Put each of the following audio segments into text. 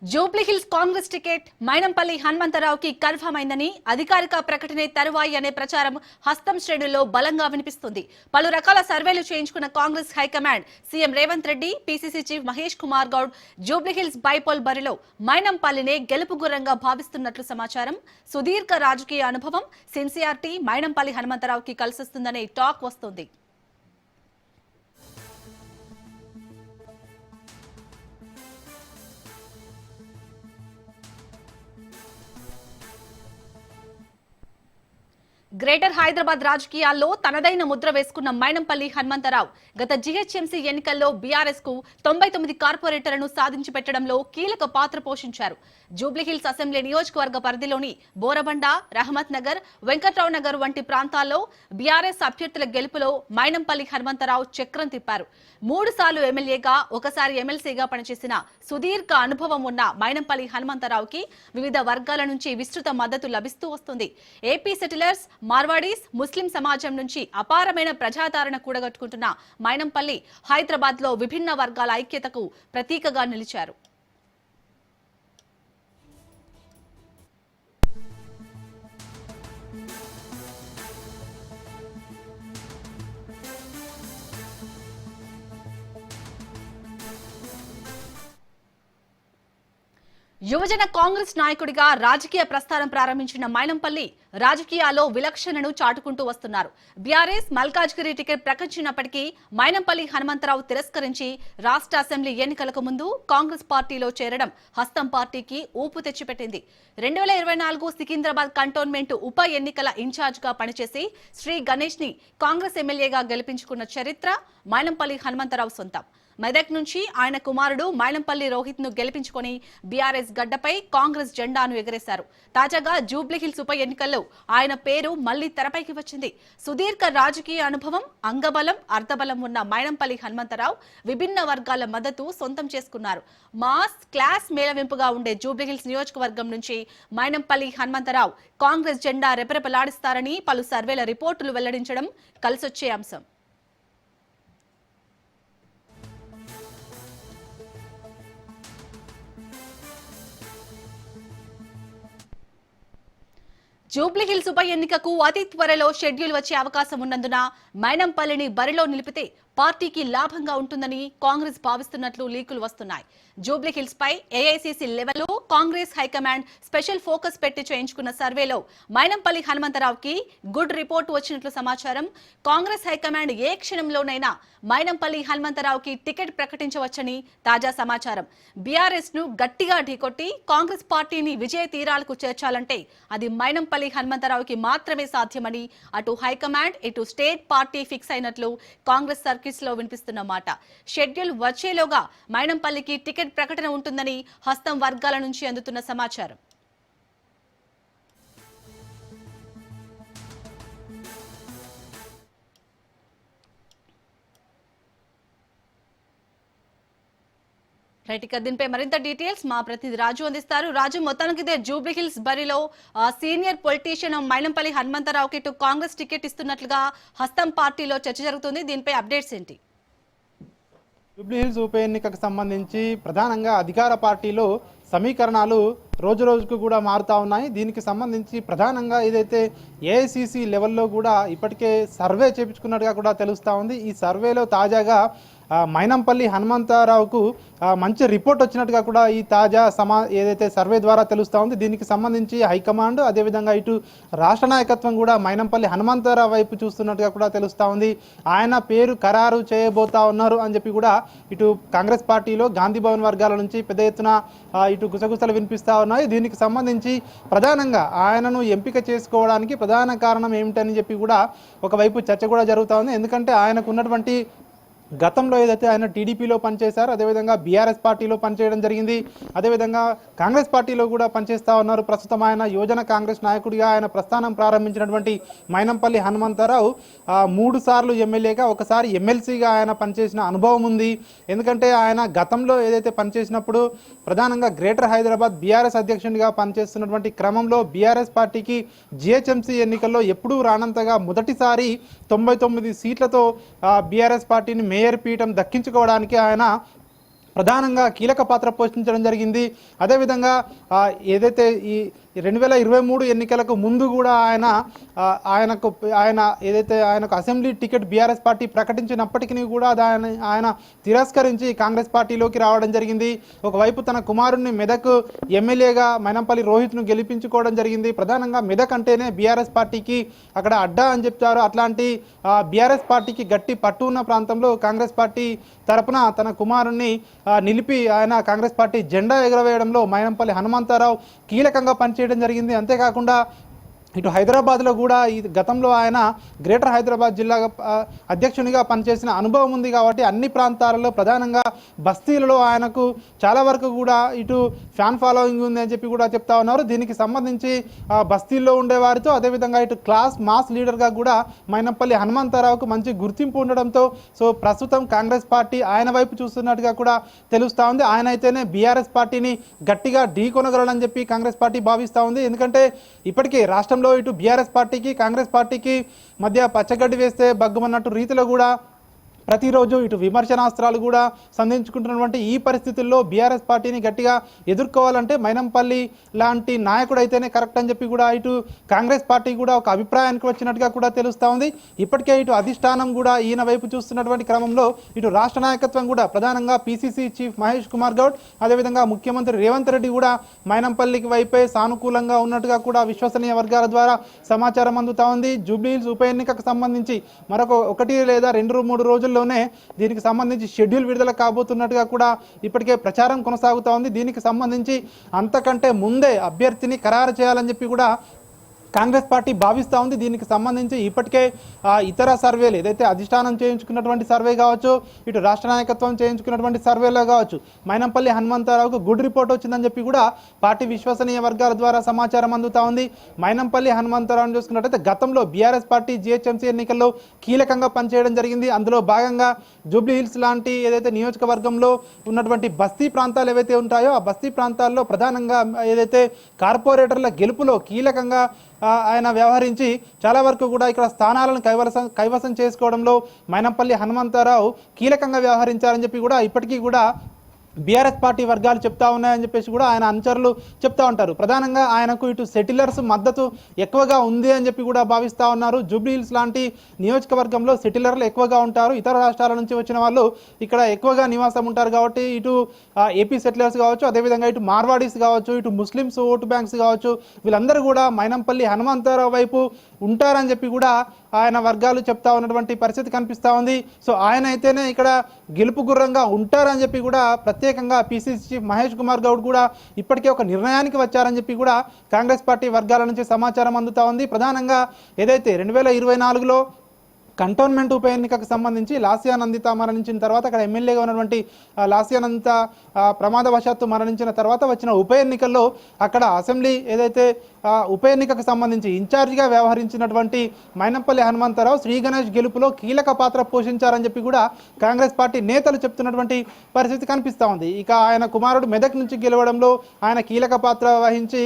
Jubilee Hills Congress ticket Mynampally Hanumantharao confirm అయిందని అధికారిక ప్రకటనే తరువాయి అనే ప్రచారం హస్తం శ్రేణుల్లో బలంగా వినిపిస్తుంది. పలు రకాల సర్వేలు చేయించుకున్న Congress high command CM Revanth Reddy, PCC chief Mahesh Kumar Goud Jubilee Hills bypoll బరిలో మైనంపల్లినే గెలుపు గుర్రంగా భావిస్తున్నట్లు సమాచారం. సుదీర్ఘ రాజకీయ అనుభవం, సిన్సియారిటీ మైనంపల్లి హనుమంతరావుకి కలిసొస్తుందనే టాక్ వస్తోంది. గ్రేటర్ హైదరాబాద్ రాజకీయాల్లో తనదైన ముద్ర వేసుకున్న మైనంపల్లి హనుమంతరావు గత జీహెచ్ఎంసీ ఎన్నికల్లో బీఆర్ఎస్ కు 99 కార్పొరేటర్లను సాధించి పెట్టడంలో కీలక పాత్ర పోషించారు. జూబ్లీహిల్స్ అసెంబ్లీ నియోజకవర్గ పరిధిలోని బోరబండ, రహమత్ నగర్, వెంకట్రావు నగర్ వంటి ప్రాంతాల్లో బీఆర్ఎస్ అభ్యర్థుల గెలుపులో మైనంపల్లి హనుమంతరావు చక్రం తిప్పారు. 3 సార్లు ఎమ్మెల్యేగా, ఒకసారి ఎమ్మెల్సీగా పనిచేసిన సుదీర్ఘ అనుభవం ఉన్న మైనంపల్లి హనుమంతరావుకి వివిధ వర్గాల నుంచి విస్తృత మద్దతు లభిస్తూ వస్తుంది. ఏపీ సెటిలర్స్, మార్వాడీస్, ముస్లిం సమాజం నుంచి అపారమైన ప్రజాదరణ కూడగట్టుకుంటున్న మైనంపల్లి హైదరాబాద్ లో విభిన్న వర్గాల ఐక్యతకు ప్రతీకగా నిలిచారు. యువజన కాంగ్రెస్ నాయకుడిగా రాజకీయ ప్రస్థానం ప్రారంభించిన మైనంపల్లి రాజకీయాల్లో విలక్షణను చాటుకుంటూ వస్తున్నారు. బీఆర్ఎస్ మల్కాజ్గిరి టికెట్ ప్రకటించినప్పటికీ మైనంపల్లి హనుమంతరావు తిరస్కరించి రాష్ట్ర అసెంబ్లీ ఎన్నికలకు ముందు కాంగ్రెస్ పార్టీలో చేరడం హస్తం పార్టీకి ఊపు తెచ్చిపెట్టింది. 2024 సికింద్రాబాద్ కంటోన్మెంట్ ఉప ఎన్నికల ఇన్ఛార్జ్ గా పనిచేసి శ్రీ గణేష్ ని కాంగ్రెస్ ఎమ్మెల్యేగా గెలిపించుకున్న చరిత్ర మైనంపల్లి హనుమంతరావు సొంతం. మెదక్ నుంచి ఆయన కుమారుడు మైనంపల్లి రోహిత్ ను గెలిపించుకుని బీఆర్ఎస్ గడ్డపై కాంగ్రెస్ జెండాను ఎగరేశారు. తాజాగా జూబ్లీహిల్స్ ఉప ఎన్నికల్లో ఆయన పేరు మళ్లీ తెరపైకి వచ్చింది. సుదీర్ఘ రాజకీయ అనుభవం, అంగబలం, అర్ధబలం ఉన్న మైనంపల్లి హనుమంతరావు విభిన్న వర్గాల మద్దతు సొంతం చేసుకున్నారు. మాస్ క్లాస్ మేళవింపుగా ఉండే జూబ్లీహిల్స్ నియోజకవర్గం నుంచి మైనంపల్లి హనుమంతరావు కాంగ్రెస్ జెండా రెపరెపలాడిస్తారని పలు సర్వేల రిపోర్టులు వెల్లడించడం కలిసొచ్చే అంశం. జూబ్లీహిల్స్ ఉప ఎన్నికకు అతి త్వరలో షెడ్యూల్ వచ్చే అవకాశం ఉన్నందున మైనంపల్లిని బరిలో నిలిపితే పార్టీకి లాభంగా ఉంటుందని కాంగ్రెస్ భావిస్తున్నట్లు లీకులు వస్తున్నాయి. జూబ్లీహిల్స్ పై ఏఐసీసీ లెవెల్లో కాంగ్రెస్ హైకమాండ్ స్పెషల్ ఫోకస్ పెట్టి చేయించుకున్న సర్వేలో మైనంపల్లి హనుమంతరావుకి గుడ్ రిపోర్ట్ వచ్చినట్లు సమాచారం. కాంగ్రెస్ హైకమాండ్ ఏ క్షణంలోనైనా మైనంపల్లి హనుమంతరావుకి టికెట్ ప్రకటించవచ్చని తాజా సమాచారం. బీఆర్ఎస్ ను గట్టిగా ఢీకొట్టి కాంగ్రెస్ పార్టీని విజయ తీరాలకు చేర్చాలంటే అది మైనంపల్లి హనుమంతరావుకి మాత్రమే సాధ్యమని అటు హైకమాండ్, ఇటు స్టేట్ పార్టీ ఫిక్స్ అయినట్లు కాంగ్రెస్ సర్కిల్స్ లో వినిపిస్తున్న మాట. షెడ్యూల్ వచ్చేలోగా మైనంపల్లికి టికెట్ ప్రకటన ఉంటుందని హస్తం వర్గాల నుంచి అందుతున్న సమాచారం. దీనిపై మరింత డీటెయిల్స్ మా ప్రతినిధి రాజు అందిస్తారు. రాజు, మొత్తానికి జూబ్లీహిల్స్ బరిలో సీనియర్ పొలిటీషియన్ మైనంపల్లి హనుమంతరావుకి ఇటు కాంగ్రెస్ టికెట్ ఇస్తున్నట్లుగా హస్తం పార్టీలో చర్చ జరుగుతుంది. దీనిపై అప్డేట్స్ ఏంటి? జూబ్లీహిల్స్ ఉప ఎన్నికకు సంబంధించి ప్రధానంగా అధికార పార్టీలో సమీకరణాలు రోజు రోజుకు కూడా మారుతూ ఉన్నాయి. దీనికి సంబంధించి ప్రధానంగా ఏదైతే ఏఐసీసీ లెవెల్లో కూడా ఇప్పటికే సర్వే చేయించుకున్నట్టుగా కూడా తెలుస్తూ ఉంది. ఈ సర్వేలో తాజాగా మైనంపల్లి హనుమంతరావుకు మంచి రిపోర్ట్ వచ్చినట్టుగా కూడా ఈ తాజా ఏదైతే సర్వే ద్వారా తెలుస్తూ ఉంది. దీనికి సంబంధించి హైకమాండ్, అదేవిధంగా ఇటు రాష్ట్ర నాయకత్వం కూడా మైనంపల్లి హనుమంతరావు వైపు చూస్తున్నట్టుగా కూడా తెలుస్తూ ఉంది. ఆయన పేరు ఖరారు చేయబోతా ఉన్నారు అని చెప్పి కూడా ఇటు కాంగ్రెస్ పార్టీలో గాంధీ భవన్ వర్గాల నుంచి పెద్ద ఎత్తున ఇటు గుసగుసలు వినిపిస్తూ ఉన్నాయి. దీనికి సంబంధించి ప్రధానంగా ఆయనను ఎంపిక చేసుకోవడానికి ప్రధాన కారణం ఏమిటని చెప్పి కూడా ఒకవైపు చర్చ కూడా జరుగుతూ ఉంది. ఎందుకంటే ఆయనకు ఉన్నటువంటి గతంలో ఏదైతే ఆయన టీడీపీలో పనిచేశారో, అదేవిధంగా బీఆర్ఎస్ పార్టీలో పనిచేయడం జరిగింది, అదేవిధంగా కాంగ్రెస్ పార్టీలో కూడా పనిచేస్తూ ఉన్నారు. ప్రస్తుతం ఆయన యువజన కాంగ్రెస్ నాయకుడిగా ఆయన ప్రస్థానం ప్రారంభించినటువంటి మైనంపల్లి హనుమంతరావు 3 సార్లు ఎమ్మెల్యేగా, ఒకసారి ఎమ్మెల్సీగా ఆయన పనిచేసిన అనుభవం ఉంది. ఎందుకంటే ఆయన గతంలో ఏదైతే పనిచేసినప్పుడు ప్రధానంగా గ్రేటర్ హైదరాబాద్ బీఆర్ఎస్ అధ్యక్షుడిగా పనిచేస్తున్నటువంటి క్రమంలో బీఆర్ఎస్ పార్టీకి జీహెచ్ఎంసీ ఎన్నికల్లో ఎప్పుడూ రానంతగా మొదటిసారి 99 సీట్లతో బీఆర్ఎస్ పార్టీని మేయర్ పీఠం దక్కించుకోవడానికి ఆయన ప్రధానంగా కీలక పాత్ర పోషించడం జరిగింది. అదేవిధంగా ఏదైతే ఈ 2023 ఎన్నికలకు ముందు కూడా ఆయనకు అసెంబ్లీ టికెట్ బీఆర్ఎస్ పార్టీ ప్రకటించినప్పటికీ కూడా ఆయన తిరస్కరించి కాంగ్రెస్ పార్టీలోకి రావడం జరిగింది. ఒకవైపు తన కుమారుణ్ణి మెదక్ ఎమ్మెల్యేగా మైనంపల్లి రోహిత్ను గెలిపించుకోవడం జరిగింది. ప్రధానంగా మెదక్ అంటేనే బీఆర్ఎస్ పార్టీకి అక్కడ అడ్డా అని చెప్తారు. అట్లాంటి బీఆర్ఎస్ పార్టీకి గట్టి పట్టు ఉన్న ప్రాంతంలో కాంగ్రెస్ పార్టీ తరపున తన కుమారుణ్ణి నిలిపి ఆయన కాంగ్రెస్ పార్టీ జెండా ఎగరవేయడంలో మైనంపల్లి హనుమంతరావు కీలకంగా పనిచేయడం జరిగింది. అంతేకాకుండా ఇటు హైదరాబాద్లో కూడా ఈ గతంలో ఆయన గ్రేటర్ హైదరాబాద్ జిల్లా అధ్యక్షునిగా పనిచేసిన అనుభవం ఉంది కాబట్టి అన్ని ప్రాంతాలలో ప్రధానంగా బస్తీలలో ఆయనకు చాలా వరకు కూడా ఇటు ఫ్యాన్ ఫాలోయింగ్ ఉంది అని చెప్పి కూడా చెప్తా ఉన్నారు. దీనికి సంబంధించి బస్తీల్లో ఉండేవారితో అదేవిధంగా ఇటు క్లాస్ మాస్ లీడర్గా కూడా మైనంపల్లి హనుమంతరావుకు మంచి గుర్తింపు ఉండడంతో సో ప్రస్తుతం కాంగ్రెస్ పార్టీ ఆయన వైపు చూస్తున్నట్టుగా కూడా తెలుస్తూ ఉంది. ఆయన అయితేనే బీఆర్ఎస్ పార్టీని గట్టిగా ఢీకొనగలడని చెప్పి కాంగ్రెస్ పార్టీ భావిస్తూ ఉంది. ఎందుకంటే ఇప్పటికీ రాష్ట్రంలో ఇటు బీఆర్ఎస్ పార్టీకి కాంగ్రెస్ పార్టీకి మధ్య పచ్చగడ్డి వేస్తే బగ్గుమన్నట్టు రీతిలో కూడా ప్రతిరోజు ఇటు విమర్శనాస్త్రాలు కూడా సంధించుకుంటున్నటువంటి ఈ పరిస్థితుల్లో బీఆర్ఎస్ పార్టీని గట్టిగా ఎదుర్కోవాలంటే మైనంపల్లి లాంటి నాయకుడు అయితేనే కరెక్ట్ అని చెప్పి కూడా ఇటు కాంగ్రెస్ పార్టీ కూడా ఒక అభిప్రాయానికి వచ్చినట్టుగా కూడా తెలుస్తూ ఉంది. ఇప్పటికే ఇటు అధిష్టానం కూడా ఈయన వైపు చూస్తున్నటువంటి క్రమంలో ఇటు రాష్ట్ర నాయకత్వం కూడా ప్రధానంగా పీసీసీ చీఫ్ మహేష్ కుమార్ గౌడ్ అదేవిధంగా ముఖ్యమంత్రి రేవంత్ రెడ్డి కూడా మైనంపల్లికి వైపే సానుకూలంగా ఉన్నట్టుగా కూడా విశ్వసనీయ వర్గాల ద్వారా సమాచారం అందుతా ఉంది. జూబ్లీహిల్స్ ఉప ఎన్నికకు సంబంధించి మరొక 1 లేదా 2-3 రోజులు దీనికి సంబంధించి షెడ్యూల్ విడుదల కాబోతున్నట్టుగా కూడా ఇప్పటికే ప్రచారం కొనసాగుతా ఉంది. దీనికి సంబంధించి అంతకంటే ముందే అభ్యర్థిని ఖరారు చేయాలని చెప్పి కూడా కాంగ్రెస్ పార్టీ భావిస్తూ ఉంది. దీనికి సంబంధించి ఇప్పటికే ఇతర సర్వేలు ఏదైతే అధిష్టానం చేయించుకున్నటువంటి సర్వే కావచ్చు ఇటు రాష్ట్ర నాయకత్వం చేయించుకున్నటువంటి సర్వేలో కావచ్చు మైనంపల్లి హనుమంతరావుకు గుడ్ రిపోర్ట్ వచ్చిందని చెప్పి కూడా పార్టీ విశ్వసనీయ వర్గాల ద్వారా సమాచారం అందుతా ఉంది. మైనంపల్లి హనుమంతరావును చూసుకున్నట్టయితే గతంలో బీఆర్ఎస్ పార్టీ జీహెచ్ఎంసీ ఎన్నికల్లో కీలకంగా పనిచేయడం జరిగింది. అందులో భాగంగా జూబ్లీహిల్స్ లాంటి ఏదైతే నియోజకవర్గంలో ఉన్నటువంటి బస్తీ ప్రాంతాలు ఏవైతే ఉంటాయో ఆ బస్తీ ప్రాంతాల్లో ప్రధానంగా ఏదైతే కార్పొరేటర్ల గెలుపులో కీలకంగా ఆయన వ్యవహరించి చాలా వరకు కూడా ఇక్కడ స్థానాలను కైవసం చేసుకోవడంలో మైనంపల్లి హనుమంతరావు కీలకంగా వ్యవహరించారని చెప్పి కూడా ఇప్పటికీ కూడా బీఆర్ఎస్ పార్టీ వర్గాలు చెప్తా ఉన్నాయని చెప్పేసి కూడా ఆయన అనుచరులు చెప్తా ఉంటారు. ప్రధానంగా ఆయనకు ఇటు సెటిలర్స్ మద్దతు ఎక్కువగా ఉంది అని చెప్పి కూడా భావిస్తూ ఉన్నారు. జూబ్లీహిల్స్ లాంటి నియోజకవర్గంలో సెటిలర్లు ఎక్కువగా ఉంటారు. ఇతర రాష్ట్రాల నుంచి వచ్చిన వాళ్ళు ఇక్కడ ఎక్కువగా నివాసం ఉంటారు కాబట్టి ఇటు ఏపీ సెటిలర్స్ కావచ్చు అదేవిధంగా ఇటు మార్వాడీస్ కావచ్చు ఇటు ముస్లిమ్స్ ఓటు బ్యాంక్స్ కావచ్చు వీళ్ళందరూ కూడా మైనంపల్లి హనుమంతరావు వైపు ఉంటారని చెప్పి కూడా ఆయన వర్గాలు చెప్తా ఉన్నటువంటి పరిస్థితి కనిపిస్తూ ఉంది. సో ఆయన అయితేనే ఇక్కడ గెలుపు గుర్రంగా ఉంటారని చెప్పి కూడా ప్రత్యేకంగా పీసీసీ చీఫ్ మహేష్ కుమార్ గౌడ్ కూడా ఇప్పటికే ఒక నిర్ణయానికి వచ్చారని చెప్పి కూడా కాంగ్రెస్ పార్టీ వర్గాల నుంచి సమాచారం అందుతా ఉంది. ప్రధానంగా ఏదైతే 2024లో కంటోన్మెంట్ ఉప ఎన్నికకు సంబంధించి లాస్యానందిత మరణించిన తర్వాత అక్కడ ఎమ్మెల్యేగా ఉన్నటువంటి లాస్యానందిత ప్రమాదవశాత్తు మరణించిన తర్వాత వచ్చిన ఉప ఎన్నికల్లో అక్కడ అసెంబ్లీ ఏదైతే ఉప ఎన్నికకు సంబంధించి ఇన్ఛార్జిగా వ్యవహరించినటువంటి మైనంపల్లి హనుమంతరావు శ్రీ గణేష్ గెలుపులో కీలక పాత్ర పోషించారని చెప్పి కూడా కాంగ్రెస్ పార్టీ నేతలు చెప్తున్నటువంటి పరిస్థితి కనిపిస్తూ ఉంది. ఇక ఆయన కుమారుడు మెదక్ నుంచి గెలవడంలో ఆయన కీలక పాత్ర వహించి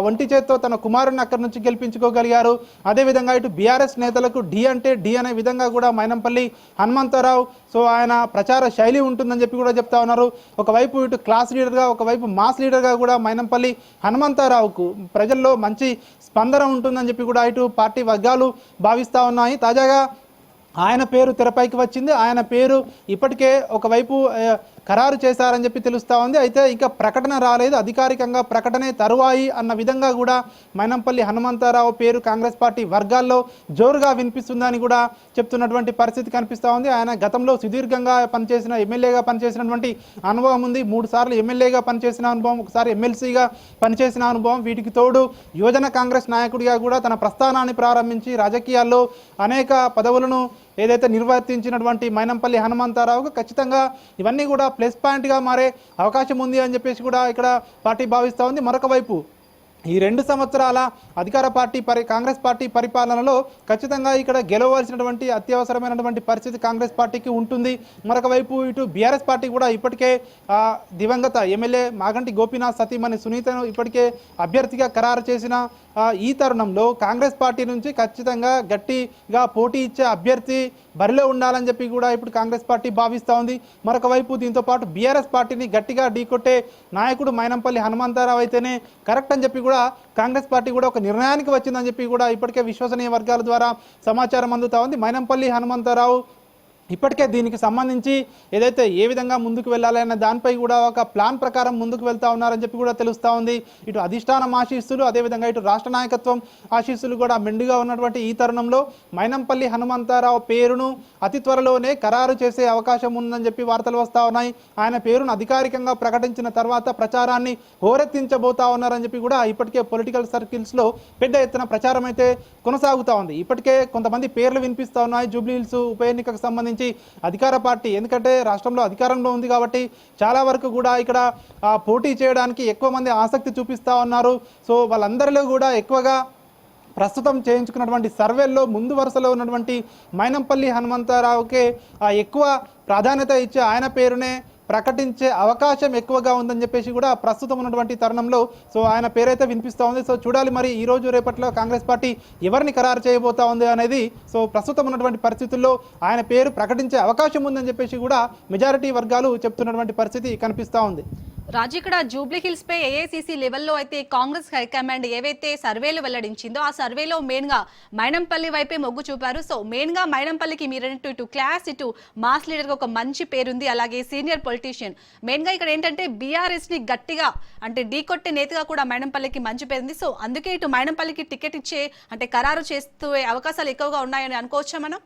ఒంటి చేత్తో తన కుమారుడిని అక్కడి నుంచి గెలిపించుకోగలిగారు. అదేవిధంగా ఇటు బీఆర్ఎస్ నేతలకు డి అంటే డి అనే విధంగా కూడా మైనంపల్లి హనుమంతరావు సో ఆయన ప్రచార శైలి ఉంటుందని చెప్పి కూడా చెప్తా ఉన్నారు. ఒకవైపు ఇటు క్లాస్ లీడర్గా ఒకవైపు మాస్ లీడర్గా కూడా మైనంపల్లి హనుమంతరావుకు ప్రజల్లో మంచి స్పందన ఉంటుందని చెప్పి కూడా ఇటు పార్టీ వర్గాలు భావిస్తూ ఉన్నాయి. తాజాగా ఆయన పేరు తెరపైకి వచ్చింది. ఆయన పేరు ఇప్పటికే ఒకవైపు ఖరారు చేశారని చెప్పి తెలుస్తూ ఉంది. అయితే ఇంకా ప్రకటన రాలేదు, అధికారికంగా ప్రకటనే తరువాయి అన్న విధంగా కూడా మైనంపల్లి హనుమంతరావు పేరు కాంగ్రెస్ పార్టీ వర్గాల్లో జోరుగా వినిపిస్తుందని కూడా చెప్తున్నటువంటి పరిస్థితి కనిపిస్తూ ఉంది. ఆయన గతంలో సుదీర్ఘంగా పనిచేసిన ఎమ్మెల్యేగా పనిచేసినటువంటి అనుభవం ఉంది. 3 సార్లు ఎమ్మెల్యేగా పనిచేసిన అనుభవం, ఒకసారి ఎమ్మెల్సీగా పనిచేసిన అనుభవం, వీటికి తోడు యువజన కాంగ్రెస్ నాయకుడిగా కూడా తన ప్రస్థానాన్ని ప్రారంభించి రాజకీయాల్లో అనేక పదవులను ఏదైతే నిర్వర్తించినటువంటి మైనంపల్లి హనుమంతరావుకు ఖచ్చితంగా ఇవన్నీ కూడా ప్లస్ పాయింట్గా మారే అవకాశం ఉంది అని చెప్పేసి కూడా ఇక్కడ పార్టీ భావిస్తూ ఉంది. మరొక వైపు ఈ 2 సంవత్సరాల అధికార పార్టీ కాంగ్రెస్ పార్టీ పరిపాలనలో ఖచ్చితంగా ఇక్కడ గెలవలసినటువంటి అత్యవసరమైనటువంటి పరిస్థితి కాంగ్రెస్ పార్టీకి ఉంటుంది. మరొక వైపు ఇటు బీఆర్ఎస్ పార్టీ కూడా ఇప్పటికే దివంగత ఎమ్మెల్యే మాగంటి గోపీనాథ్ సతీమణి సునీతను ఇప్పటికే అభ్యర్థిగా ఖరారు చేసిన ఈ తరుణంలో కాంగ్రెస్ పార్టీ నుంచి ఖచ్చితంగా గట్టిగా పోటీ ఇచ్చే అభ్యర్థి బరిలో ఉండాలని చెప్పి కూడా ఇప్పుడు కాంగ్రెస్ పార్టీ భావిస్తూ ఉంది. మరొక వైపు దీంతో పాటు బీఆర్ఎస్ పార్టీని గట్టిగా ఢీకొట్టే నాయకుడు మైనంపల్లి హనుమంతరావు అయితేనే కరెక్ట్ అని చెప్పి కూడా కాంగ్రెస్ పార్టీ కూడా ఒక నిర్ణయానికి వచ్చిందని చెప్పి కూడా ఇప్పటికే విశ్వసనీయ వర్గాల ద్వారా సమాచారం అందుతా ఉంది. మైనంపల్లి హనుమంతరావు ఇప్పటికే దీనికి సంబంధించి ఏదైతే ఏ విధంగా ముందుకు వెళ్ళాలి అనే దానిపై కూడా ఒక ప్లాన్ ప్రకారం ముందుకు వెళ్తా ఉన్నారని చెప్పి కూడా తెలుస్తూ ఉంది. ఇటు అధిష్టానం ఆశీస్సులు, అదేవిధంగా ఇటు రాష్ట్ర నాయకత్వం ఆశీస్సులు కూడా మెండుగా ఉన్నటువంటి ఈ తరుణంలో మైనంపల్లి హనుమంతరావు పేరును అతి త్వరలోనే ఖరారు చేసే అవకాశం ఉందని చెప్పి వార్తలు వస్తూ ఉన్నాయి. ఆయన పేరును అధికారికంగా ప్రకటించిన తర్వాత ప్రచారాన్ని హోరెత్తించబోతా ఉన్నారని చెప్పి కూడా ఇప్పటికే పొలిటికల్ సర్కిల్స్లో పెద్ద ఎత్తున ప్రచారం అయితే కొనసాగుతూ ఉంది. ఇప్పటికే కొంతమంది పేర్లు వినిపిస్తూ ఉన్నాయి. జూబ్లీహిల్స్ ఉప ఎన్నికకు సంబంధించి అధికార పార్టీ ఎందుకంటే రాష్ట్రంలో అధికారంలో ఉంది కాబట్టి చాలా వరకు కూడా ఇక్కడ పోటీ చేయడానికి ఎక్కువ మంది ఆసక్తి చూపిస్తూ ఉన్నారు. సో వాళ్ళందరిలో కూడా ఎక్కువగా ప్రస్తుతం చేయించుకున్నటువంటి సర్వేల్లో ముందు వరుసలో ఉన్నటువంటి మైనంపల్లి హనుమంతరావుకే ఎక్కువ ప్రాధాన్యత ఇచ్చే ఆయన పేరునే ప్రకటించే అవకాశం ఎక్కువగా ఉందని చెప్పేసి కూడా ప్రస్తుతం ఉన్నటువంటి తరుణంలో సో ఆయన పేరైతే వినిపిస్తూ ఉంది. సో చూడాలి మరి ఈ రోజు రేపట్లో కాంగ్రెస్ పార్టీ ఎవరిని ఖరారు చేయబోతా ఉంది అనేది. సో ప్రస్తుతం ఉన్నటువంటి పరిస్థితుల్లో ఆయన పేరు ప్రకటించే అవకాశం ఉందని చెప్పేసి కూడా మెజారిటీ వర్గాలు చెప్తున్నటువంటి పరిస్థితి కనిపిస్తూ ఉంది. రాజు, ఇక్కడ జూబ్లీ హిల్స్ పై ఏఐసీసీ లెవెల్లో అయితే కాంగ్రెస్ హైకమాండ్ ఏవైతే సర్వేలు వెల్లడించిందో ఆ సర్వేలో మెయిన్ గా మైనంపల్లి వైపే మొగ్గు చూపారు. సో మెయిన్ గా మైనంపల్లికి మీరంటూ ఇటు క్లాస్ ఇటు మాస్ లీడర్ గా ఒక మంచి పేరుంది, అలాగే సీనియర్ పొలిటీషియన్. మెయిన్ గా ఇక్కడ ఏంటంటే బీఆర్ఎస్ ని గట్టిగా అంటే ఢీకొట్టే నేతగా కూడా మైనంపల్లికి మంచి పేరుంది. సో అందుకే ఇటు మైనంపల్లికి టికెట్ ఇచ్చే అంటే ఖరారు చేస్తూ అవకాశాలు ఎక్కువగా ఉన్నాయని అనుకోవచ్చా మనం?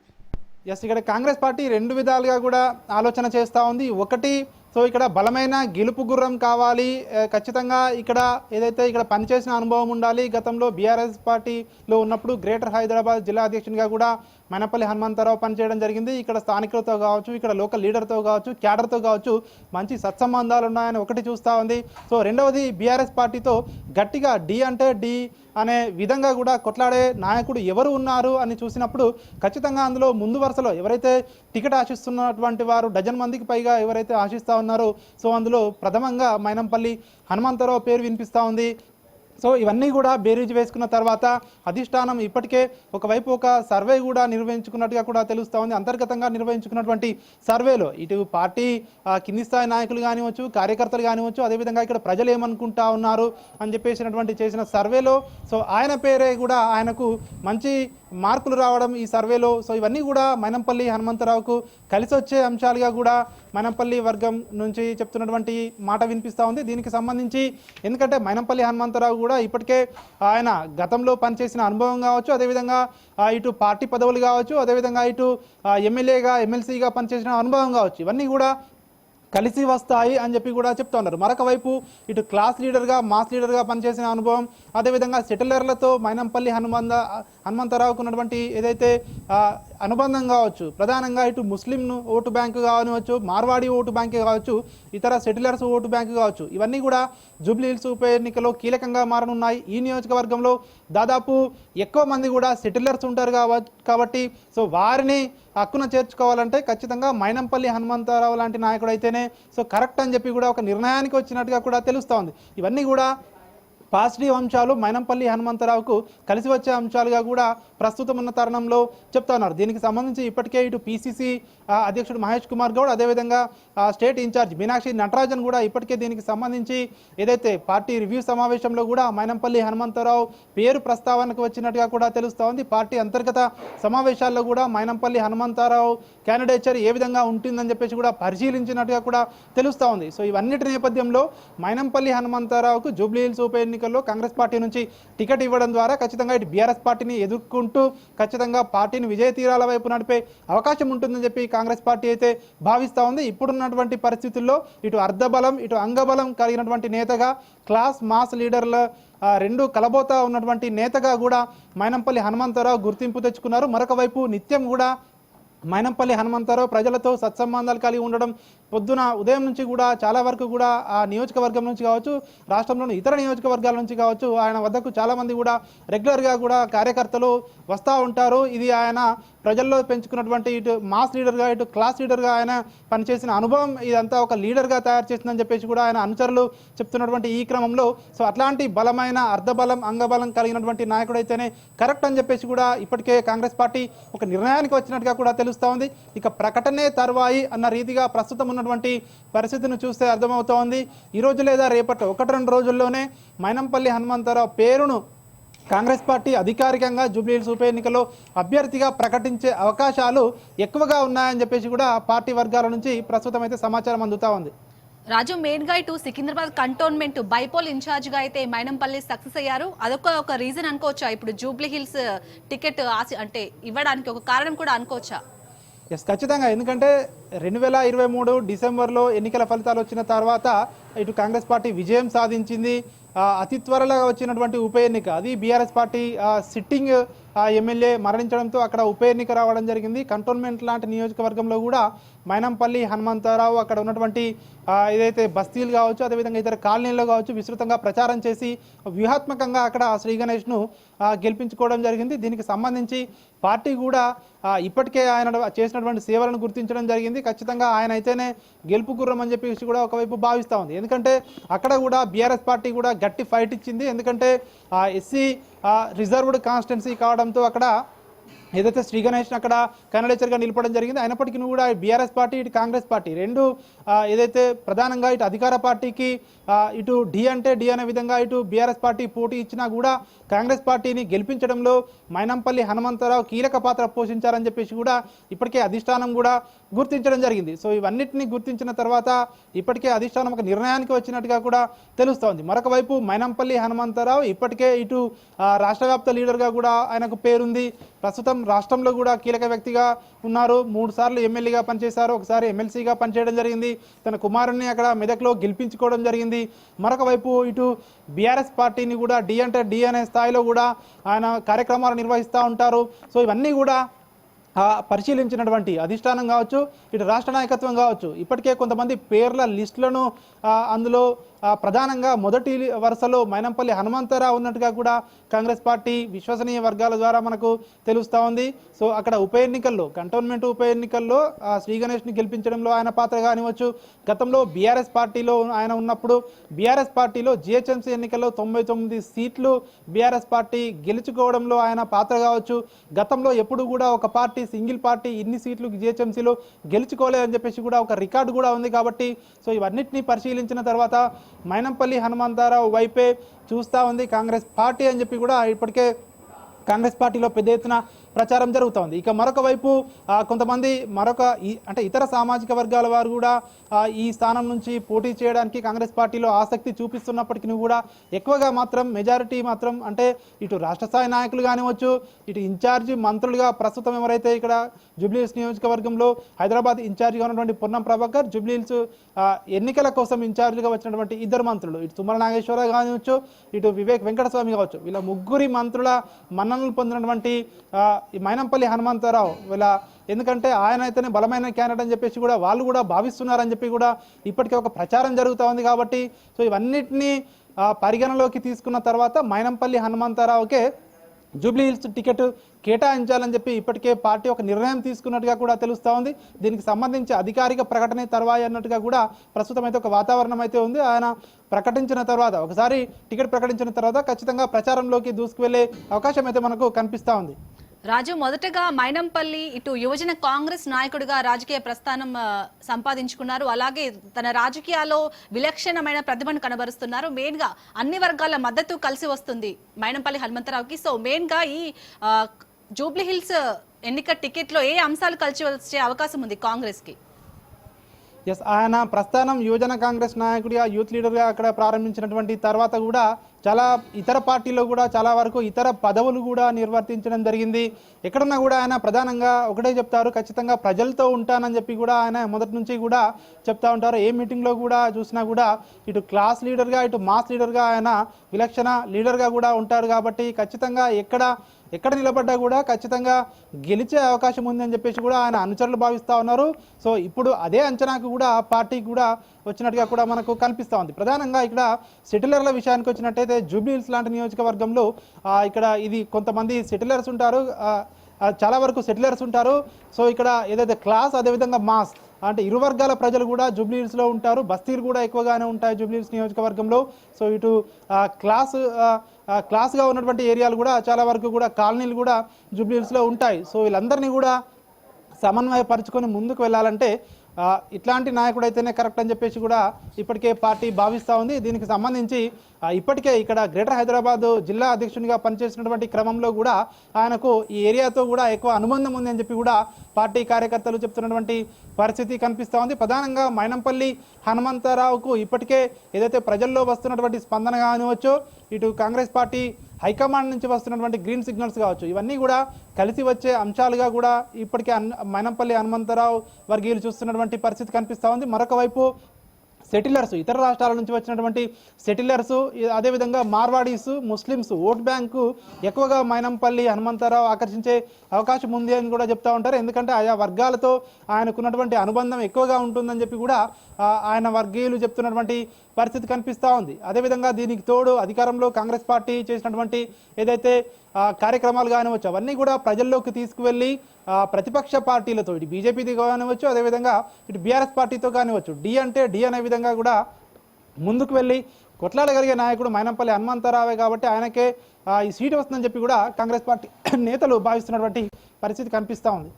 ఎస్, ఇక్కడ కాంగ్రెస్ పార్టీ రెండు విధాలుగా కూడా ఆలోచన చేస్తూ ఉంది. ఒకటి, సో ఇక్కడ బలమైన గెలుపు గుర్రం కావాలి, ఖచ్చితంగా ఇక్కడ ఏదైతే ఇక్కడ పనిచేసిన అనుభవం ఉండాలి. గతంలో బీఆర్ఎస్ పార్టీలో ఉన్నప్పుడు గ్రేటర్ హైదరాబాద్ జిల్లా అధ్యక్షునిగా కూడా మైనంపల్లి హనుమంతరావు పనిచేయడం జరిగింది. ఇక్కడ స్థానికులతో కావచ్చు, ఇక్కడ లోకల్ లీడర్తో కావచ్చు, క్యాడర్తో కావచ్చు మంచి సత్సంబంధాలు ఉన్నాయని ఒకటి చూస్తూ ఉంది. సో రెండవది, బీఆర్ఎస్ పార్టీతో గట్టిగా డి అంటే డి అనే విధంగా కూడా కొట్లాడే నాయకుడు ఎవరు ఉన్నారు అని చూసినప్పుడు ఖచ్చితంగా అందులో ముందు వరుసలో ఎవరైతే టికెట్ ఆశిస్తున్నటువంటి వారు డజన్ మందికి పైగా ఎవరైతే ఆశిస్తూ ఉన్నారో సో అందులో ప్రథమంగా మైనంపల్లి హనుమంతరావు పేరు వినిపిస్తూ ఉంది. సో ఇవన్నీ కూడా బేరీజ్ వేసుకున్న తర్వాత అధిష్టానం ఇప్పటికే ఒకవైపు ఒక సర్వే కూడా నిర్వహించుకున్నట్టుగా కూడా తెలుస్తూ ఉంది. అంతర్గతంగా నిర్వహించుకున్నటువంటి సర్వేలో ఇటు పార్టీ కింది స్థాయి నాయకులు కానివచ్చు, కార్యకర్తలు కానివచ్చు, అదేవిధంగా ఇక్కడ ప్రజలు ఏమనుకుంటా ఉన్నారు అని చెప్పేసినటువంటి చేసిన సర్వేలో సో ఆయన పేరే కూడా ఆయనకు మంచి మార్కులు రావడం ఈ సర్వేలో. సో ఇవన్నీ కూడా మైనంపల్లి హనుమంతరావుకు కలిసి వచ్చే అంశాలుగా కూడా మైనంపల్లి వర్గం నుంచి చెప్తున్నటువంటి మాట వినిపిస్తూ ఉంది. దీనికి సంబంధించి ఎందుకంటే మైనంపల్లి హనుమంతరావు కూడా ఇప్పటికే ఆయన గతంలో పనిచేసిన అనుభవం కావచ్చు, అదేవిధంగా ఇటు పార్టీ పదవులు కావచ్చు, అదేవిధంగా ఇటు ఎమ్మెల్యేగా ఎమ్మెల్సీగా పనిచేసిన అనుభవం కావచ్చు, ఇవన్నీ కూడా కలిసి వస్తాయి అని చెప్పి కూడా చెప్తా ఉన్నారు. మరొక వైపు ఇటు క్లాస్ లీడర్గా మాస్ లీడర్గా పనిచేసిన అనుభవం, అదేవిధంగా సెటిలర్లతో మైనంపల్లి హనుమంతరావుకు ఉన్నటువంటి ఏదైతే అనుబంధం కావచ్చు, ప్రధానంగా ఇటు ముస్లిం ఓటు బ్యాంకు కావచ్చు, మార్వాడి ఓటు బ్యాంకు కావచ్చు, ఇతర సెటిలర్స్ ఓటు బ్యాంకు కావచ్చు, ఇవన్నీ కూడా జూబ్లీ హిల్స్ ఉప ఎన్నికలో కీలకంగా మారనున్నాయి. ఈ నియోజకవర్గంలో దాదాపు ఎక్కువ మంది కూడా సెటిలర్స్ ఉంటారు కాబట్టి సో వారిని హక్కున చేర్చుకోవాలంటే ఖచ్చితంగా మైనంపల్లి హనుమంతరావు లాంటి నాయకుడు అయితేనే సో కరెక్ట్ అని చెప్పి కూడా ఒక నిర్ణయానికి వచ్చినట్టుగా కూడా తెలుస్తూ ఉంది. ఇవన్నీ కూడా పాజిటివ్ అంశాలు మైనంపల్లి హనుమంతరావుకు కలిసి వచ్చే అంశాలుగా కూడా ప్రస్తుతం ఉన్న తరుణంలో చెప్తా ఉన్నారు. దీనికి సంబంధించి ఇప్పటికే ఇటు పిసిసి అధ్యక్షుడు మహేష్ కుమార్ గౌడ్, అదేవిధంగా స్టేట్ ఇన్ఛార్జ్ మీనాక్షి నటరాజన్ కూడా ఇప్పటికే దీనికి సంబంధించి ఏదైతే పార్టీ రివ్యూ సమావేశంలో కూడా మైనంపల్లి హనుమంతరావు పేరు ప్రస్తావనకు వచ్చినట్టుగా కూడా తెలుస్తూ ఉంది. పార్టీ అంతర్గత సమావేశాల్లో కూడా మైనంపల్లి హనుమంతరావు క్యాండిడేచర్ ఏ విధంగా ఉంటుందని చెప్పేసి కూడా పరిశీలించినట్టుగా కూడా తెలుస్తూ ఉంది. సో ఇవన్నిటి నేపథ్యంలో మైనంపల్లి హనుమంతరావుకు జూబ్లీ హిల్స్ ఉప ఎన్నికల్లో కాంగ్రెస్ పార్టీ నుంచి టికెట్ ఇవ్వడం ద్వారా ఖచ్చితంగా ఇటు బీఆర్ఎస్ పార్టీని ఎదుర్కొంటూ ఖచ్చితంగా పార్టీని విజయ తీరాల వైపు నడిపే అవకాశం ఉంటుందని చెప్పి కాంగ్రెస్ పార్టీ అయితే భావిస్తూ ఉంది. ఇప్పుడున్నటువంటి పరిస్థితుల్లో ఇటు అర్ధబలం ఇటు అంగబలం కలిగినటువంటి నేతగా, క్లాస్ మాస్ లీడర్ల రెండు కలబోతా ఉన్నటువంటి నేతగా కూడా మైనంపల్లి హనుమంతరావు గుర్తింపు తెచ్చుకున్నారు. మరొక వైపు నిత్యం కూడా మైనంపల్లి హనుమంతరావు ప్రజలతో సత్సంబంధాలు కలిగి ఉండడం, పొద్దున ఉదయం నుంచి కూడా చాలా వరకు కూడా ఆ నియోజకవర్గం నుంచి కావచ్చు, రాష్ట్రంలోని ఇతర నియోజకవర్గాల నుంచి కావచ్చు ఆయన వద్దకు చాలామంది కూడా రెగ్యులర్గా కూడా కార్యకర్తలు వస్తూ ఉంటారు. ఇది ఆయన ప్రజల్లో పెంచుకున్నటువంటి ఇటు మాస్ లీడర్గా ఇటు క్లాస్ లీడర్గా ఆయన పనిచేసిన అనుభవం ఇదంతా ఒక లీడర్గా తయారు చేసిందని చెప్పేసి కూడా ఆయన అనుచరులు చెప్తున్నటువంటి ఈ క్రమంలో సో అట్లాంటి బలమైన అర్ధబలం అంగబలం కలిగినటువంటి నాయకుడైతేనే కరెక్ట్ అని చెప్పేసి కూడా ఇప్పటికే కాంగ్రెస్ పార్టీ ఒక నిర్ణయానికి వచ్చినట్టుగా కూడా తెలుస్తూ ఉంది. ఇక ప్రకటనే తర్వాయి అన్న రీతిగా ప్రస్తుతం ఉన్నటువంటి పరిస్థితిని చూస్తే అర్థమవుతోంది. ఈరోజు లేదా రేపటి 1-2 రోజుల్లోనే మైనంపల్లి హనుమంతరావు పేరును కాంగ్రెస్ పార్టీ అధికారికంగా జూబ్లీహిల్స్ ఉప ఎన్నికలో అభ్యర్థిగా ప్రకటించే అవకాశాలు ఎక్కువగా ఉన్నాయని చెప్పేసి కూడా పార్టీ వర్గాల నుంచి ప్రస్తుతం అయితే సమాచారం అందుతా ఉంది. రాజు, మెయిన్ గా ఇటు సికింద్రాబాద్ కంటోన్మెంట్ బైపోల్ ఇన్ఛార్జ్ గా అయితే మైనంపల్లి సక్సెస్ అయ్యారు. అదొక రీజన్ అనుకోవచ్చా? ఇప్పుడు జూబ్లీహిల్స్ టికెట్ అంటే ఇవ్వడానికి ఒక కారణం కూడా అనుకోవచ్చా? ఎస్, ఖచ్చితంగా. ఎందుకంటే 2023 డిసెంబర్లో ఎన్నికల ఫలితాలు వచ్చిన తర్వాత ఇటు కాంగ్రెస్ పార్టీ విజయం సాధించింది. అతి త్వరలో వచ్చినటువంటి ఉప ఎన్నిక, అది బీఆర్ఎస్ పార్టీ సిట్టింగ్ ఎమ్మెల్యే మరణించడంతో అక్కడ ఉప ఎన్నిక రావడం జరిగింది. కంటోన్మెంట్ లాంటి నియోజకవర్గంలో కూడా మైనంపల్లి హనుమంతరావు అక్కడ ఉన్నటువంటి ఏదైతే బస్తీలు కావచ్చు, అదేవిధంగా ఇతర కాలనీల్లో కావచ్చు విస్తృతంగా ప్రచారం చేసి వ్యూహాత్మకంగా అక్కడ శ్రీ గణేష్ను గెలిపించుకోవడం జరిగింది. దీనికి సంబంధించి పార్టీ కూడా ఇప్పటికే ఆయన చేసినటువంటి సేవలను గుర్తించడం జరిగింది. ఖచ్చితంగా ఆయన అయితేనే గెలుపు గుర్రం అని చెప్పేసి కూడా ఒకవైపు భావిస్తూ ఉంది. ఎందుకంటే అక్కడ కూడా బీఆర్ఎస్ పార్టీ కూడా గట్టి ఫైట్ ఇచ్చింది. ఎందుకంటే ఎస్సీ రిజర్వ్డ్ కాన్స్టిట్యున్సీ కావడంతో అక్కడ ఏదైతే శ్రీ గణేష్ని అక్కడ కన్నడేచర్గా నిలపడం జరిగింది. అయినప్పటికీ కూడా బీఆర్ఎస్ పార్టీ ఇటు కాంగ్రెస్ పార్టీ రెండు ఏదైతే ప్రధానంగా ఇటు అధికార పార్టీకి ఇటు డి అంటే డి అనే విధంగా ఇటు బీఆర్ఎస్ పార్టీ పోటీ ఇచ్చినా కూడా కాంగ్రెస్ పార్టీని గెలిపించడంలో మైనంపల్లి హనుమంతరావు కీలక పాత్ర పోషించారని చెప్పేసి కూడా ఇప్పటికే అధిష్టానం కూడా గుర్తించడం జరిగింది. సో ఇవన్నిటిని గుర్తించిన తర్వాత ఇప్పటికే అధిష్టానం ఒక నిర్ణయానికి వచ్చినట్టుగా కూడా తెలుస్తోంది. మరొక వైపు మైనంపల్లి హనుమంతరావు ఇప్పటికే ఇటు రాష్ట్ర వ్యాప్త లీడర్గా కూడా ఆయనకు పేరుంది. ప్రస్తుతం రాష్ట్రంలో కూడా కీలక వ్యక్తిగా ఉన్నారు. 3 సార్లు ఎమ్మెల్యేగా పనిచేశారు, ఒకసారి ఎమ్మెల్సీగా పనిచేయడం జరిగింది. తన కుమారుణ్ణి అక్కడ మెదక్లో గెలిపించుకోవడం జరిగింది. మరొక వైపు ఇటు బీఆర్ఎస్ పార్టీని కూడా డి అంటే డి అనే స్థాయిలో కూడా ఆయన కార్యక్రమాలు నిర్వహిస్తూ ఉంటారు. సో ఇవన్నీ కూడా పరిశీలించినటువంటి అధిష్టానం కావచ్చు, ఇటు రాష్ట్ర నాయకత్వం కావచ్చు ఇప్పటికే కొంతమంది పేర్ల లిస్టులను అందులో ప్రధానంగా మొదటి వరుసలో మైనంపల్లి హనుమంతరావు ఉన్నట్టుగా కూడా కాంగ్రెస్ పార్టీ విశ్వసనీయ వర్గాల ద్వారా మనకు తెలుస్తూ ఉంది. సో అక్కడ ఉప ఎన్నికల్లో కంటోన్మెంట్ ఉప ఎన్నికల్లో శ్రీ గణేష్ని గెలిపించడంలో ఆయన పాత్ర కానివచ్చు. గతంలో బీఆర్ఎస్ పార్టీలో ఆయన ఉన్నప్పుడు బీఆర్ఎస్ పార్టీలో జిహెచ్ఎంసీ ఎన్నికల్లో 99 సీట్లు బీఆర్ఎస్ పార్టీ గెలుచుకోవడంలో ఆయన పాత్ర కావచ్చు. గతంలో ఎప్పుడు కూడా ఒక పార్టీ సింగిల్ పార్టీ ఇన్ని సీట్లు జిహెచ్ఎంసీలో గెలుచుకోలేదని చెప్పేసి కూడా ఒక రికార్డు కూడా ఉంది. కాబట్టి సో ఇవన్నిటిని పరిశీలించిన తర్వాత మైనంపల్లి హనుమంతరావు వైపే చూస్తూ ఉంది కాంగ్రెస్ పార్టీ అని చెప్పి కూడా ఇప్పటికే కాంగ్రెస్ పార్టీలో పెద్ద ఎత్తున ప్రచారం జరుగుతోంది. ఇక మరొక వైపు కొంతమంది అంటే ఇతర సామాజిక వర్గాల వారు కూడా ఈ స్థానం నుంచి పోటీ చేయడానికి కాంగ్రెస్ పార్టీలో ఆసక్తి చూపిస్తున్నప్పటికీ కూడా ఎక్కువగా మాత్రం మెజారిటీ మాత్రం అంటే ఇటు రాష్ట్ర స్థాయి నాయకులు కానివచ్చు, ఇటు ఇన్ఛార్జి మంత్రులుగా ప్రస్తుతం ఎవరైతే ఇక్కడ జూబ్లీహిల్స్ నియోజకవర్గంలో హైదరాబాద్ ఇన్ఛార్జిగా ఉన్నటువంటి పొన్నం ప్రభాకర్, జూబ్లీహిల్స్ ఎన్నికల కోసం ఇన్ఛార్జిగా వచ్చినటువంటి 2 మంత్రులు ఇటు తుమ్మల నాగేశ్వరరావు కానివచ్చు, ఇటు వివేక్ వెంకటస్వామి కావచ్చు, వీళ్ళ ముగ్గురి మంత్రుల మన్ననలు పొందినటువంటి ఈ మైనంపల్లి హనుమంతరావు ఎందుకంటే ఆయన అయితేనే బలమైన క్యాండిడేట్ అని చెప్పేసి కూడా వాళ్ళు కూడా భావిస్తున్నారని చెప్పి కూడా ఇప్పటికే ఒక ప్రచారం జరుగుతూ ఉంది. కాబట్టి సో ఇవన్నిటినీ పరిగణలోకి తీసుకున్న తర్వాత మైనంపల్లి హనుమంతరావుకే జూబ్లీహిల్స్ టికెట్ కేటాయించాలని చెప్పి ఇప్పటికే పార్టీ ఒక నిర్ణయం తీసుకున్నట్టుగా కూడా తెలుస్తూ ఉంది. దీనికి సంబంధించి అధికారిక ప్రకటన తర్వాయి అన్నట్టుగా కూడా ప్రస్తుతం అయితే ఒక వాతావరణం అయితే ఉంది. ఆయన ప్రకటించిన తర్వాత ఒకసారి టికెట్ ప్రకటించిన తర్వాత ఖచ్చితంగా ప్రచారంలోకి దూసుకువెళ్లే అవకాశం అయితే మనకు కనిపిస్తూ ఉంది. రాజు, మొదటగా మైనంపల్లి ఇటు యువజన కాంగ్రెస్ నాయకుడిగా రాజకీయ ప్రస్థానం సంపాదించుకున్నారు. అలాగే తన రాజకీయాల్లో విలక్షణమైన ప్రతిభను కనబరుస్తున్నారు. మెయిన్ గా అన్ని వర్గాల మద్దతు కలిసి వస్తుంది మైనంపల్లి హనుమంతరావుకి. సో మెయిన్ గా ఈ జూబ్లీహిల్స్ ఎన్నిక టికెట్ లో ఏ అంశాలు కలిసి వచ్చే అవకాశం ఉంది కాంగ్రెస్ కి? ఎస్, ఆయన ప్రస్థానం యువజన కాంగ్రెస్ నాయకుడిగా యూత్ లీడర్గా అక్కడ ప్రారంభించినటువంటి తర్వాత కూడా చాలా ఇతర పార్టీలో కూడా చాలా వరకు ఇతర పదవులు కూడా నిర్వర్తించడం జరిగింది. ఎక్కడన్నా కూడా ఆయన ప్రధానంగా ఒకటే చెప్తారు, ఖచ్చితంగా ప్రజలతో ఉంటానని చెప్పి కూడా ఆయన మొదటి నుంచి కూడా చెప్తా ఉంటారు. ఏ మీటింగ్లో కూడా చూసినా కూడా ఇటు క్లాస్ లీడర్గా ఇటు మాస్ లీడర్గా ఆయన విలక్షణ లీడర్గా కూడా ఉంటారు. కాబట్టి ఖచ్చితంగా ఎక్కడ నిలబడ్డా కూడా ఖచ్చితంగా గెలిచే అవకాశం ఉందని చెప్పేసి కూడా ఆయన అనుచరులు భావిస్తూ ఉన్నారు. సో ఇప్పుడు అదే అంచనాకు కూడా పార్టీకి కూడా వచ్చినట్టుగా కూడా మనకు కనిపిస్తూ ఉంది. ప్రధానంగా ఇక్కడ సెటిలర్ల విషయానికి వచ్చినట్టయితే జూబ్లీహిల్స్ లాంటి నియోజకవర్గంలో ఇక్కడ ఇది కొంతమంది సెటిలర్స్ ఉంటారు. చాలా వరకు సెటిలర్స్ ఉంటారు. సో ఇక్కడ ఏదైతే క్లాస్ అదేవిధంగా మాస్ అంటే ఇరు వర్గాల ప్రజలు కూడా జూబ్లీ హిల్స్లో ఉంటారు. బస్తీలు కూడా ఎక్కువగానే ఉంటాయి జూబ్లీ హిల్స్ నియోజకవర్గంలో. సో ఇటు క్లాస్గా ఉన్నటువంటి ఏరియాలు కూడా చాలా వరకు కూడా కాలనీలు కూడా జూబ్లీ హిల్స్లో ఉంటాయి. సో వీళ్ళందరినీ కూడా సమన్వయపరుచుకొని ముందుకు వెళ్ళాలంటే ఇట్లాంటి నాయకుడు అయితేనే కరెక్ట్ అని చెప్పేసి కూడా ఇప్పటికే పార్టీ భావిస్తూ ఉంది. దీనికి సంబంధించి ఇప్పటికే ఇక్కడ గ్రేటర్ హైదరాబాద్ జిల్లా అధ్యక్షునిగా పనిచేసినటువంటి క్రమంలో కూడా ఆయనకు ఈ ఏరియాతో కూడా ఎక్కువ అనుబంధం ఉంది అని చెప్పి కూడా పార్టీ కార్యకర్తలు చెప్తున్నటువంటి పరిస్థితి కనిపిస్తూ ఉంది. ప్రధానంగా మైనంపల్లి హనుమంతరావుకు ఇప్పటికే ఏదైతే ప్రజల్లో వస్తున్నటువంటి స్పందన కానివచ్చు, ఇటు కాంగ్రెస్ పార్టీ హైకమాండ్ నుంచి వస్తున్నటువంటి గ్రీన్ సిగ్నల్స్ కావచ్చు, ఇవన్నీ కూడా కలిసి వచ్చే అంశాలుగా కూడా ఇప్పటికే మైనంపల్లి హనుమంతరావు వర్గీయులు చూస్తున్నటువంటి పరిస్థితి కనిపిస్తూ ఉంది. మరొక వైపు సెటిలర్స్, ఇతర రాష్ట్రాల నుంచి వచ్చినటువంటి సెటిలర్స్, అదేవిధంగా మార్వాడీస్, ముస్లిమ్స్ ఓట్ బ్యాంకు ఎక్కువగా మైనంపల్లి హనుమంతరావు ఆకర్షించే అవకాశం ఉంది అని కూడా చెప్తూ ఉంటారు. ఎందుకంటే ఆయా వర్గాలతో ఆయనకున్నటువంటి అనుబంధం ఎక్కువగా ఉంటుందని చెప్పి కూడా ఆయన వర్గీయులు చెప్తున్నటువంటి పరిస్థితి కనిపిస్తూ ఉంది. అదేవిధంగా దీనికి తోడు అధికారంలో కాంగ్రెస్ పార్టీ చేసినటువంటి ఏదైతే కార్యక్రమాలు కానివచ్చు అవన్నీ కూడా ప్రజల్లోకి తీసుకువెళ్ళి ప్రతిపక్ష పార్టీలతో ఇటు బీజేపీది కానివచ్చు, అదేవిధంగా ఇటు బీఆర్ఎస్ పార్టీతో కానివచ్చు, డి అంటే డి అనే విధంగా కూడా ముందుకు వెళ్ళి కొట్లాడగలిగే నాయకుడు మైనంపల్లి హనుమంతరావే కాబట్టి ఆయనకే ఈ సీటు వస్తుందని చెప్పి కూడా కాంగ్రెస్ పార్టీ నేతలు భావిస్తున్నటువంటి పరిస్థితి కనిపిస్తూ ఉంది.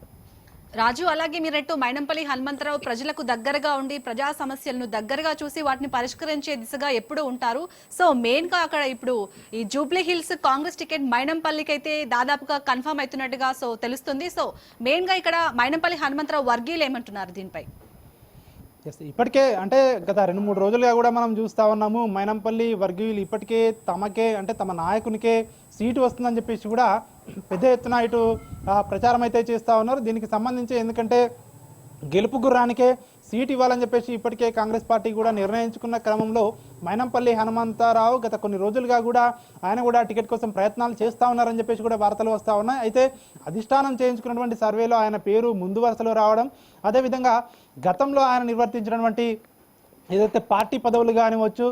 రాజు, అలాగే మీరట్టు మైనంపల్లి హనుమంతరావు ప్రజలకు దగ్గరగా ఉండి ప్రజా సమస్యలను దగ్గరగా చూసి వాటిని పరిష్కరించే దిశగా ఎప్పుడూ ఉంటారు. సో మెయిన్ గా అక్కడ ఇప్పుడు ఈ జూబ్లీ హిల్స్ కాంగ్రెస్ టికెట్ మైనంపల్లికి అయితే దాదాపుగా కన్ఫర్మ్ అవుతున్నట్టుగా సో తెలుస్తుంది. సో మెయిన్ గా ఇక్కడ మైనంపల్లి హనుమంతరావు వర్గీయులు ఏమంటున్నారు దీనిపై? ఇప్పటికే అంటే గత 2-3 రోజులుగా కూడా మనం చూస్తూ ఉన్నాము, మైనంపల్లి వర్గీయులు ఇప్పటికే తమకే అంటే తమ నాయకునికే సీటు వస్తుందని చెప్పేసి కూడా పెద్ద ఎత్తున ఇటు ప్రచారం అయితే చేస్తూ ఉన్నారు. దీనికి సంబంధించి ఎందుకంటే గెలుపు గుర్రానికే సీట్ ఇవ్వాలని చెప్పేసి ఇప్పటికే కాంగ్రెస్ పార్టీ కూడా నిర్ణయించుకున్న క్రమంలో మైనంపల్లి హనుమంతరావు గత కొన్ని రోజులుగా కూడా ఆయన కూడా టికెట్ కోసం ప్రయత్నాలు చేస్తూ ఉన్నారని చెప్పేసి కూడా వార్తలు వస్తూ ఉన్నాయి. అయితే అధిష్టానం చేయించుకున్నటువంటి సర్వేలో ఆయన పేరు ముందు వరుసలో రావడం, అదేవిధంగా గతంలో ఆయన నిర్వర్తించినటువంటి ఏదైతే పార్టీ పదవులు కానివచ్చు,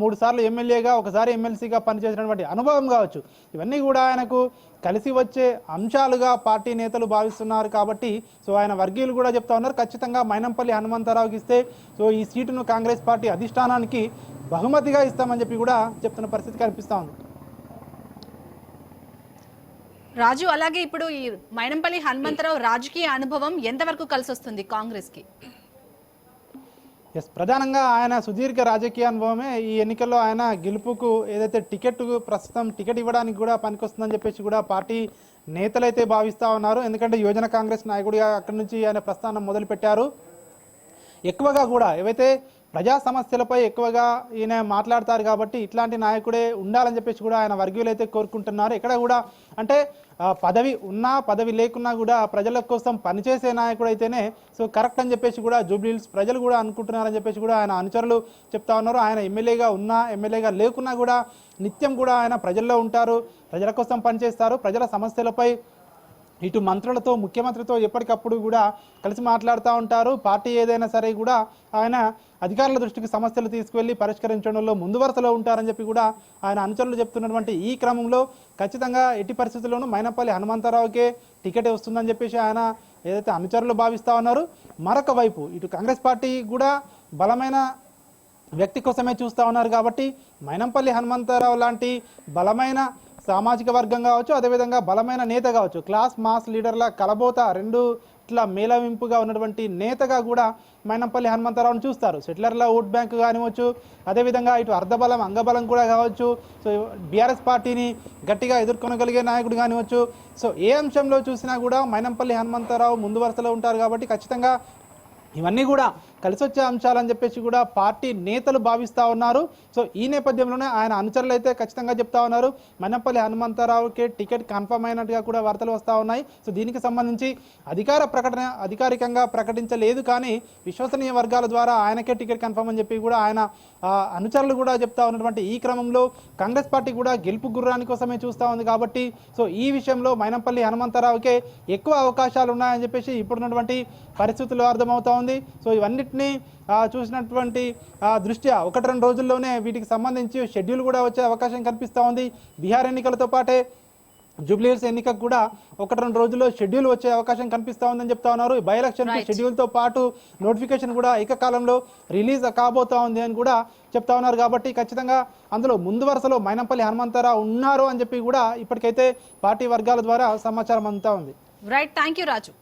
3 సార్లు ఎమ్మెల్యేగా, ఒకసారి ఎమ్మెల్సీగా పనిచేసినటువంటి అనుభవం కావచ్చు, ఇవన్నీ కూడా ఆయనకు కలిసి వచ్చే అంశాలుగా పార్టీ నేతలు భావిస్తున్నారు. కాబట్టి సో ఆయన వర్గీయులు కూడా చెప్తా ఉన్నారు ఖచ్చితంగా మైనంపల్లి హనుమంతరావుకి ఇస్తే సో ఈ సీటును కాంగ్రెస్ పార్టీ అధిష్టానానికి బహుమతిగా ఇస్తామని చెప్పి కూడా చెప్తున్న పరిస్థితి కనిపిస్తూ ఉంది. రాజు, అలాగే ఇప్పుడు ఈ మైనంపల్లి హనుమంతరావు రాజకీయ అనుభవం ఎంతవరకు కలిసి వస్తుంది కాంగ్రెస్కి? ప్రధానంగా ఆయన సుదీర్ఘ రాజకీయ అనుభవమే ఈ ఎన్నికల్లో ఆయన గెలుపుకు ఏదైతే ప్రస్తుతం టికెట్ ఇవ్వడానికి కూడా పనికొస్తుందని చెప్పేసి కూడా పార్టీ నేతలైతే భావిస్తూ ఉన్నారు. ఎందుకంటే యువజన కాంగ్రెస్ నాయకుడిగా అక్కడి నుంచి ఆయన ప్రస్థానం మొదలుపెట్టారు. ఎక్కువగా కూడా ఏవైతే ప్రజా సమస్యలపై ఎక్కువగా ఈయన మాట్లాడతారు కాబట్టి ఇట్లాంటి నాయకుడే ఉండాలని చెప్పేసి కూడా ఆయన వర్గీయులు అయితే కోరుకుంటున్నారు. ఇక్కడ కూడా అంటే పదవి ఉన్నా పదవి లేకున్నా కూడా ప్రజల కోసం పనిచేసే నాయకుడు అయితేనే సో కరెక్ట్ అని చెప్పేసి కూడా జూబ్లీ హిల్స్ ప్రజలు కూడా అనుకుంటున్నారని చెప్పేసి కూడా ఆయన అనుచరులు చెప్తా ఉన్నారు. ఆయన ఎమ్మెల్యేగా ఉన్నా ఎమ్మెల్యేగా లేకున్నా కూడా నిత్యం కూడా ఆయన ప్రజల్లో ఉంటారు, ప్రజల కోసం పనిచేస్తారు, ప్రజల సమస్యలపై ఇటు మంత్రులతో ముఖ్యమంత్రితో ఎప్పటికప్పుడు కూడా కలిసి మాట్లాడుతూ ఉంటారు. పార్టీ ఏదైనా సరే కూడా ఆయన అధికారుల దృష్టికి సమస్యలు తీసుకువెళ్ళి పరిష్కరించడంలో ముందు వరుసలో ఉంటారని చెప్పి కూడా ఆయన అనుచరులు చెప్తున్నటువంటి ఈ క్రమంలో ఖచ్చితంగా ఎట్టి పరిస్థితుల్లోనూ మైనంపల్లి హనుమంతరావుకే టికెట్ వస్తుందని చెప్పేసి ఆయన ఏదైతే అనుచరులు భావిస్తూ ఉన్నారు. మరొక వైపు ఇటు కాంగ్రెస్ పార్టీ కూడా బలమైన వ్యక్తి కోసమే చూస్తూ ఉన్నారు. కాబట్టి మైనంపల్లి హనుమంతరావు లాంటి బలమైన సామాజిక వర్గం కావచ్చు, అదేవిధంగా బలమైన నేత కావచ్చు, క్లాస్ మాస్ లీడర్ల కలబోత రెండు ఇట్లా మేళవింపుగా ఉన్నటువంటి నేతగా కూడా మైనంపల్లి హనుమంతరావును చూస్తారు. సెటిలర్ల ఓట్ బ్యాంక్ కానివచ్చు, అదేవిధంగా ఇటు అర్ధబలం అంగబలం కూడా కావచ్చు, సో బీఆర్ఎస్ పార్టీని గట్టిగా ఎదుర్కొనగలిగే నాయకుడు కానివచ్చు. సో ఏ అంశంలో చూసినా కూడా మైనంపల్లి హనుమంతరావు ముందు వరుసలో ఉంటారు. కాబట్టి ఖచ్చితంగా ఇవన్నీ కూడా కలిసి వచ్చే అంశాలని చెప్పేసి కూడా పార్టీ నేతలు భావిస్తూ ఉన్నారు. సో ఈ నేపథ్యంలోనే ఆయన అనుచరులు అయితే ఖచ్చితంగా చెప్తా ఉన్నారు మైనంపల్లి హనుమంతరావుకి టికెట్ కన్ఫర్మ్ అయినట్టుగా కూడా వార్తలు వస్తూ ఉన్నాయి. సో దీనికి సంబంధించి అధికారికంగా ప్రకటించలేదు, కానీ విశ్వసనీయ వర్గాల ద్వారా ఆయనకే టికెట్ కన్ఫర్మ్ అని చెప్పి కూడా ఆయన అనుచరులు కూడా చెప్తా ఉన్నటువంటి ఈ క్రమంలో కాంగ్రెస్ పార్టీ కూడా గెలుపు గుర్రాని కోసమే చూస్తూ ఉంది. కాబట్టి సో ఈ విషయంలో మైనంపల్లి హనుమంతరావుకే ఎక్కువ అవకాశాలు ఉన్నాయని చెప్పేసి ఇప్పుడున్నటువంటి పరిస్థితుల్లో అర్థమవుతా ఉంది. సో ఇవన్నిటినీ చూసినటువంటి దృష్ట్యా 1-2 రోజుల్లోనే వీటికి సంబంధించి షెడ్యూల్ కూడా వచ్చే అవకాశం కనిపిస్తూ ఉంది. బీహార్ ఎన్నికలతో పాటే జూబ్లీహిల్స్ ఎన్నికకు కూడా 1-2 రోజుల్లో షెడ్యూల్ వచ్చే అవకాశం కనిపిస్తా ఉందని చెప్తా ఉన్నారు. బై ఎలక్షన్ షెడ్యూల్ తో పాటు నోటిఫికేషన్ కూడా ఏకకాలంలో రిలీజ్ కాబోతా ఉంది అని కూడా చెప్తా ఉన్నారు. కాబట్టి ఖచ్చితంగా అందులో ముందు వరుసలో మైనంపల్లి హనుమంతరావు ఉన్నారు అని చెప్పి కూడా ఇప్పటికైతే పార్టీ వర్గాల ద్వారా సమాచారం అందుతా ఉంది. Right, thank you Raju.